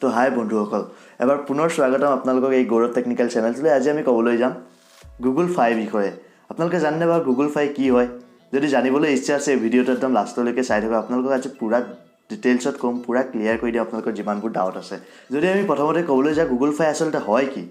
তো হাই বন্ধুসকল, এবাৰ পুনৰ স্বাগতম আপোনালোকক এই গৌৰৱ টেকনিকেল চেনেলটোলৈ। আজি আমি ক'বলৈ যাম গুগল ফাই বিষয়ে। আপোনালোকে জানে বাৰু গুগল ফাই কি হয়? যদি জানিবলৈ ইচ্ছা আছে এই ভিডিঅ'টো একদম লাষ্টলৈকে চাই থাকক। আপোনালোকক আজি পুৰা ডিটেইলছত ক'ম, পুৰা ক্লিয়াৰ কৰি দিম আপোনালোকৰ যিমানবোৰ ডাউট আছে। যদি আমি প্ৰথমতে ক'বলৈ যাওঁ গুগল ফাই আচলতে হয় কি,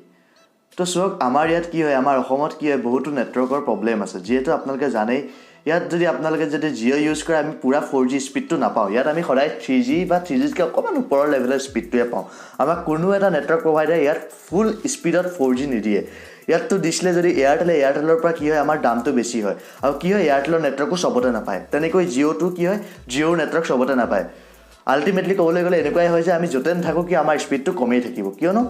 তো চাওক আমাৰ ইয়াত কি হয়, আমাৰ অসমত কি হয়, বহুতো নেটৱৰ্কৰ প্ৰব্লেম আছে। যিহেতু আপোনালোকে জানেই ইয়াত যদি আপোনালোকে যদি জিঅ' ইউজ কৰে আমি পুৰা 4G স্পীডটো নাপাওঁ। ইয়াত আমি সদায় 3G বা 3Gতকৈ অকণমান ওপৰৰ লেভেলৰ স্পীডটোৱে পাওঁ। আমাক কোনো এটা নেটৱৰ্ক প্ৰভাইডাৰে ইয়াত ফুল স্পীডত 4G নিদিয়ে। ইয়াততো দিছিলে যদি এয়াৰটেলৰ পৰা কি হয় আমাৰ দামটো বেছি হয়, আৰু কি হয় এয়াৰটেলৰ নেটৱৰ্কো চবতে নাপায়। তেনেকৈ জিঅ'টো কি হয়, জিঅ'ৰ নেটৱৰ্ক চবতে নাপায়। আল্টিমেটলি ক'বলৈ গ'লে এনেকুৱাই হয় যে আমি য'তে নাথাকোঁ কি আমাৰ স্পীডটো কমেই থাকিব। কিয়নো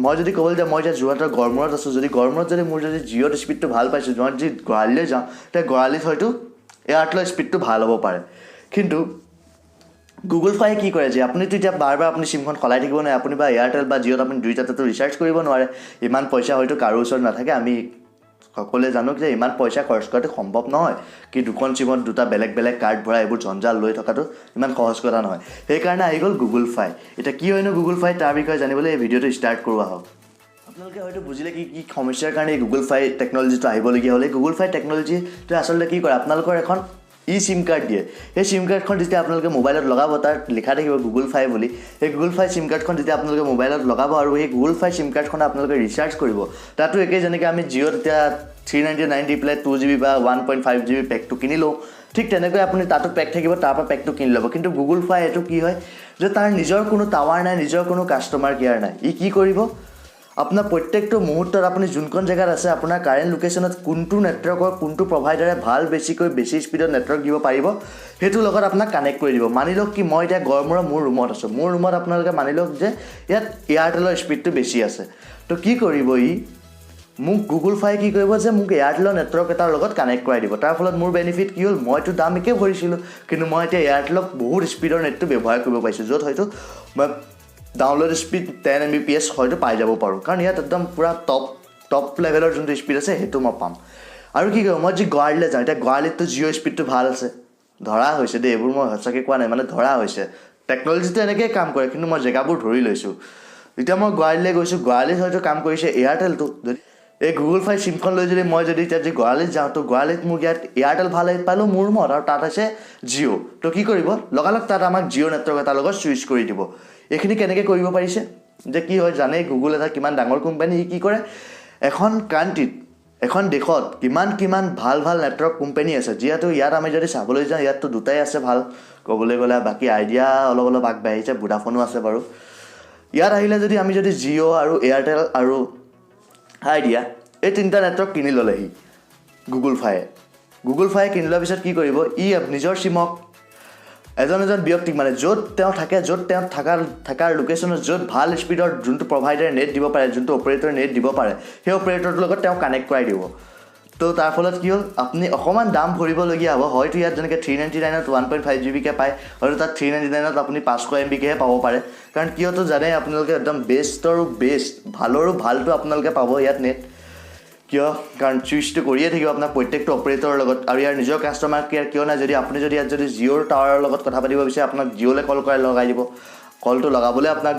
মই যদি ক'বলৈ যাওঁ, মই এতিয়া যোৰহাটৰ গড়মূৰত আছোঁ, যদি গড়মূৰত যদি মোৰ যদি জিঅ'ৰ স্পীডটো ভাল পাইছোঁ, মই যদি গড়ালিলৈ যাওঁ তেতিয়া গড়ালিত হয়তো এয়াৰটেলৰ স্পীডটো ভাল হ'ব পাৰে। কিন্তু গুগল ফাই কি কৰে যে আপুনিতো এতিয়া বাৰ আপুনি চিমখন সলাই থাকিব নোৱাৰে। আপুনি বা এয়াৰটেল বা জিঅ'ত আপুনি দুইটাতো ৰিচাৰ্জ কৰিব নোৱাৰে। ইমান পইচা হয়তো কাৰো ওচৰত নাথাকে। আমি সকলোৱে জানো যে ইমান পইচা খৰচ কৰাটো সম্ভৱ নহয়, কি দুখন চিমত দুটা বেলেগ বেলেগ কাৰ্ড ভৰাই এইবোৰ জঞ্জাল লৈ থকাটো ইমান সহজ কথা নহয়। সেইকাৰণে আহি গ'ল গুগল ফাই। এতিয়া কি হয়নো গুগল ফাই তাৰ বিষয়ে জানিবলৈ এই ভিডিঅ'টো ষ্টাৰ্ট কৰোঁ আহক। আপোনালোকে হয়তো বুজিলে কি কি সমস্যাৰ কাৰণে এই গুগল ফাই টেকন'লজিটো আহিবলগীয়া হ'লে। গুগল ফাই টেকন'লজিটোৱে আচলতে কি কৰে, আপোনালোকৰ এখন চিম কাৰ্ড দিয়ে। সেই চিম কাৰ্ডখন যেতিয়া আপোনালোকে মোবাইলত লগাব, তাত লিখা থাকিব গুগল ফাই বুলি। সেই গুগল ফাই চিম কাৰ্ডখন যেতিয়া আপোনালোকে মোবাইলত লগাব আৰু সেই গুগল ফাই চিম কাৰ্ডখন আপোনালোকে ৰিচাৰ্জ কৰিব, তাতো একেই যেনেকৈ আমি জিঅ'ত এতিয়া 399 দি পেলাই 2GB বা 1.5GB পেকটো কিনি লওঁ, ঠিক তেনেকৈ আপুনি তাতো পেক থাকিব, তাৰ পৰা পেকটো কিনি ল'ব। কিন্তু গুগল ফাই এইটো কি হয় যে তাৰ নিজৰ কোনো টাৱাৰ নাই, নিজৰ কোনো কাষ্টমাৰ কেয়াৰ নাই। ই কি কৰিব, আপোনাৰ প্ৰত্যেকটো মুহূৰ্তত আপুনি যোনখন জেগাত আছে আপোনাৰ কাৰেণ্ট লোকেশ্যনত কোনটো নেটৱৰ্কৰ কোনটো প্ৰভাইডাৰে বেছি স্পীডত নেটৱৰ্ক দিব পাৰিব সেইটোৰ লগত আপোনাক কানেক্ট কৰি দিব। মানি লওক কি মই এতিয়া গড়মূৰৰ মোৰ ৰুমত আছোঁ, মোৰ ৰুমত আপোনালোকে মানি লওক যে ইয়াত এয়াৰটেলৰ স্পীডটো বেছি আছে। তো কি কৰিব, মোক গুগল ফাই কি কৰিব যে মোক এয়াৰটেলৰ নেটৱৰ্ক এটাৰ লগত কানেক্ট কৰাই দিব। তাৰ ফলত মোৰ বেনিফিট কি হ'ল, মইতো দাম একে ভৰিছিলোঁ, কিন্তু মই এতিয়া এয়াৰটেলক বহুত স্পীডৰ নেটটো ব্যৱহাৰ কৰিব পাৰিছোঁ, য'ত হয়তো মই ডাউনলোড স্পীড 10 Mbps হয়তো পাই যাব পাৰোঁ, কাৰণ ইয়াত একদম পূৰা টপ লেভেলৰ যোনটো স্পীড আছে সেইটো মই পাম। আৰু কি কৰোঁ, মই যদি গুৱাহাটীলৈ যাওঁ, এতিয়া গুৱাহাটীততো জিঅ' স্পীডটো ভাল আছে, ধৰা হৈছে দেই, এইবোৰ মই সঁচাকৈ কোৱা নাই, মানে ধৰা হৈছে। টেকন'লজিটো এনেকৈয়ে কাম কৰে, কিন্তু মই জেগাবোৰ ধৰি লৈছোঁ। এতিয়া মই গুৱাহাটীলৈ গৈছোঁ, গুৱাহাটীত হয়তো কাম কৰিছে এয়াৰটেলটো। যদি এই গুগল ফাই চিমখন লৈ যদি মই এতিয়া যদি গুৱাহাটীত যাওঁ, তো গুৱাহাটীত মোক ইয়াত এয়াৰটেল ভাল পালোঁ মোৰ ৰুমত, আৰু তাত আছে জিঅ'। তো কি কৰিব, লগালগ তাত আমাক জিঅ' নেটৱৰ্ক এটাৰ লগত চুইচ কৰি দিব। এইখিনি কেনেকৈ কৰিব পাৰিছে যে কি হয় জানেই, গুগল এটা কিমান ডাঙৰ কোম্পানী। ই কি কৰে, এখন কাণ্ট্ৰিত এখন দেশত কিমান ভাল নেটৱৰ্ক কোম্পানী আছে। যিহেতু ইয়াত আমি যদি চাবলৈ যাওঁ, ইয়াততো দুটাই আছে ভাল ক'বলৈ গ'লে, বাকী আইডিয়া অলপ আগবাঢ়িছে, ভোডাফোনো আছে বাৰু। ইয়াত আহিলে যদি আমি যদি জিঅ' আৰু এয়াৰটেল আৰু আইডিয়া এই তিনিটা নেটৱৰ্ক কিনি ল'লেহি গুগল ফাই কিনি লোৱাৰ পিছত কি কৰিব, ই নিজৰ চিমক এজন ব্যক্তিক, মানে য'ত তেওঁ থাকে, য'ত তেওঁ থকাৰ লোকেশ্যনত য'ত ভাল স্পীডৰ যোনটো প্ৰভাইডাৰে নেট দিব পাৰে, যোনটো অপাৰেটৰে নেট দিব পাৰে, সেই অপাৰেটৰটোৰ লগত তেওঁ কানেক্ট কৰাই দিব। তো তাৰ ফলত কি হ'ল, আপুনি অকণমান দাম ভৰিবলগীয়া হ'ব। হয়তো ইয়াত যেনেকৈ 399ত 1.5GB পায়, হয়তো তাত 399ত আপুনি 500 MBহে পাব পাৰে। কাৰণ কিয়তো জানে আপোনালোকে একদম বেষ্টৰো বেষ্ট, ভালৰো ভালটো আপোনালোকে পাব ইয়াত নেট। কিয়, কাৰণ চুইচটো কৰিয়ে থাকিব আপোনাৰ প্ৰত্যেকটো অপাৰেটৰৰ লগত, আৰু ইয়াৰ নিজৰ কাষ্টমাৰ কেয়াৰ কিয় নাই। যদি আপুনি যদি ইয়াত যদি জিঅ'ৰ টাৱাৰৰ লগত কথা পাতিব বিচাৰে, আপোনাক জিঅ'লৈ কল কৰাই লগাই দিব। কলটো লগাবলৈ আপোনাক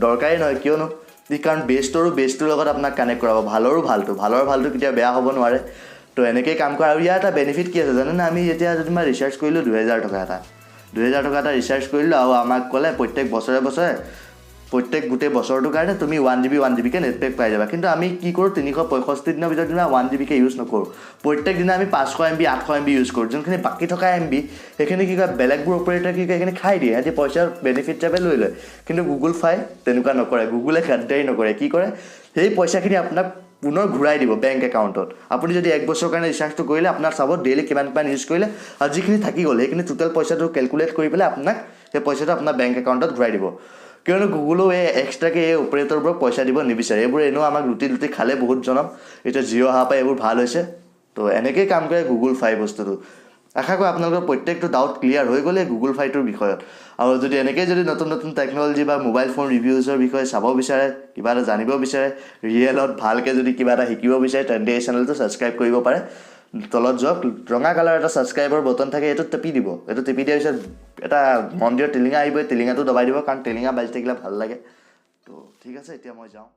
দৰকাৰেই নহয়, কিয়নো কাৰণ বেষ্টটোৰ লগত আপোনাক কানেক্ট কৰাব। ভালৰ ভালটো কেতিয়াও বেয়া হ'ব নোৱাৰে। তো এনেকৈয়ে কাম কৰে। আৰু ইয়াৰ এটা বেনিফিট কি আছে জানেনে, আমি এতিয়া যদি মই ৰিচাৰ্জ কৰিলোঁ 2000 টকা এটা ৰিচাৰ্জ কৰিলোঁ, আৰু আমাক ক'লে প্ৰত্যেক বছৰে গোটেই বছৰটোৰ কাৰণে তুমি 1GB নেট পেক পাই যাবা। কিন্তু আমি কি কৰোঁ, 365 দিনৰ ভিতৰত 1GB ইউজ নকৰোঁ। প্ৰত্যেক দিনা আমি 500 MB 800 MB ইউজ কৰোঁ। যোনখিনি বাকী থকা MB সেইখিনি কি কয়, বেলেগবোৰ অপাৰেটৰে কি কয়, সেইখিনি খাই দিয়ে, সিহঁতি পইচাৰ বেনিফিট হিচাপে লৈ লয়। কিন্তু গুগল ফাই তেনেকুৱা নকৰে, গুগলে গাদ্দাৰি নকৰে। কি কৰে, সেই পইচাখিনি আপোনাক পুনৰ ঘূৰাই দিব বেংক একাউণ্টত। আপুনি যদি 1 বছৰৰ কাৰণে ৰিচাৰ্জটো কৰিলে, আপোনাৰ চাব ডেইলি কিমান ইউজ কৰিলে, আৰু যিখিনি থাকি গ'ল সেইখিনি টোটেল পইচাটো কেলকুলেট কৰি পেলাই আপোনাক সেই পইচাটো আপোনাৰ বেংক একাউণ্টত ঘূৰাই দিব। কিয়নো গুগলেও এক্সট্ৰাকৈ এই অপাৰেটৰবোৰক পইচা দিব নিবিচাৰে। এইবোৰ এনেও আমাক লুটি খালে বহুত জনম। এতিয়া জিঅ' অহাৰ পৰা এইবোৰ ভাল হৈছে। তো এনেকৈয়ে কাম কৰে গুগল ফাই বস্তুটো। আশা কৰোঁ আপোনালোকৰ প্ৰত্যেকটো ডাউট ক্লিয়াৰ হৈ গ'লে গুগল ফাইটোৰ বিষয়ত। আৰু যদি এনেকৈ যদি নতুন টেকন'লজি বা মোবাইল ফোন ৰিভিউজৰ বিষয়ে চাব বিচাৰে, কিবা এটা জানিব বিচাৰে, ৰিয়েলত ভালকৈ যদি কিবা এটা শিকিব বিচাৰে, তেন্তে এই চেনেলটো ছাবস্ক্ৰাইব কৰিব পাৰে। তলত যাওক ৰঙা কালাৰ এটা ছাবস্ক্ৰাইবৰ বটন থাকে এইটো টিপি দিব এইটো টিপি দিয়াৰ পিছত এটা মন্দিৰৰ টিলিঙা আহিব টিলিঙাটো দবাই দিব কাৰণ টিলিঙা বাজি থাকিলে ভাল লাগে তো ঠিক আছে এতিয়া মই যাওঁ